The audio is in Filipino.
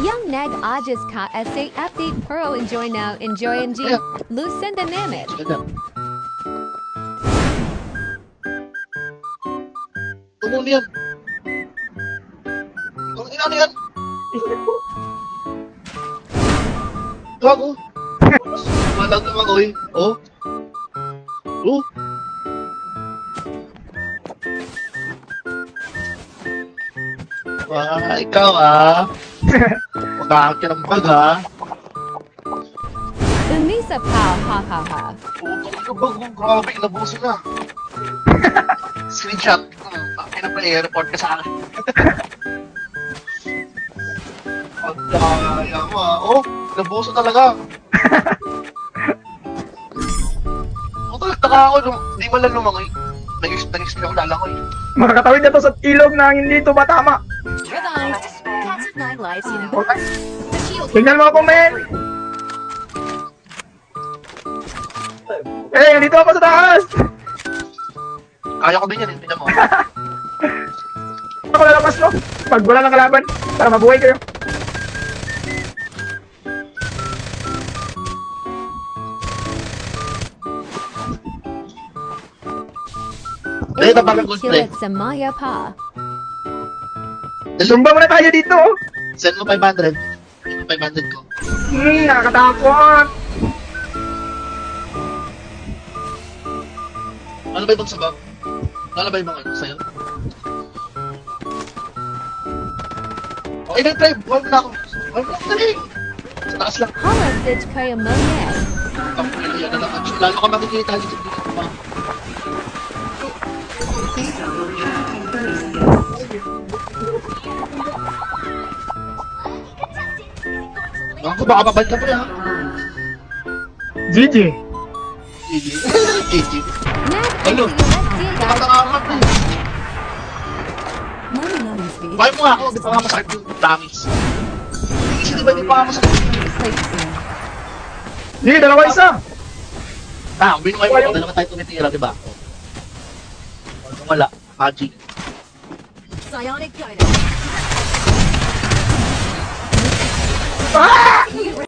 Young Nag Ajas Ka SA Update Pearl Enjoy Now Enjoy NG Lucen Dynamic Tumuli yan. Ang ina yan. Gago. Malag naman ko eh. Oh. Oh. Ikaw Magkakakit ng pag Umisa Pao Ha Ha Ha Ikaw ba kung grabe inabuso na? Screenshot. Report ka sa akin. Pagkaya mo Oh, inabuso talaga. Taka ako, di man lang lumangoy. Nag-explain ako lalangoy. Makakatawid na to sa ilog na hindi to matama. Cats of 9 lives in Tingnan mo ako, men! Eh, dito ako sa taas! Kaya ko din yan, tingnan mo. Ako lalabas mo, pag wala ng kalaban, para mabuhay kayo. Kilit sa Maya Pa Sumba muna tayo dito, oh. Send mo 500. Send mo 500 ko. Nakakatakot. Ano ba ibang sabab? Ano ba ibang sa'yo? Okay na, try. Huwag na ako. Dali. Sa taas lang. Halastage Kaya Monet Yan na lang. Lalo ka makikita dito. Ako, baka babalik ka pa yan. GG. GG. GG. Nag Ano? Nakatakamat eh. Bayo mo nga ako, di pa nga masakit yung langis. Kasi di ba di pa nga masakit yung Hindi, dalawa isa. binuhay mo, dalawa tayo tumitira, di ba? Kung wala, magic. Psionic Guidance Ah!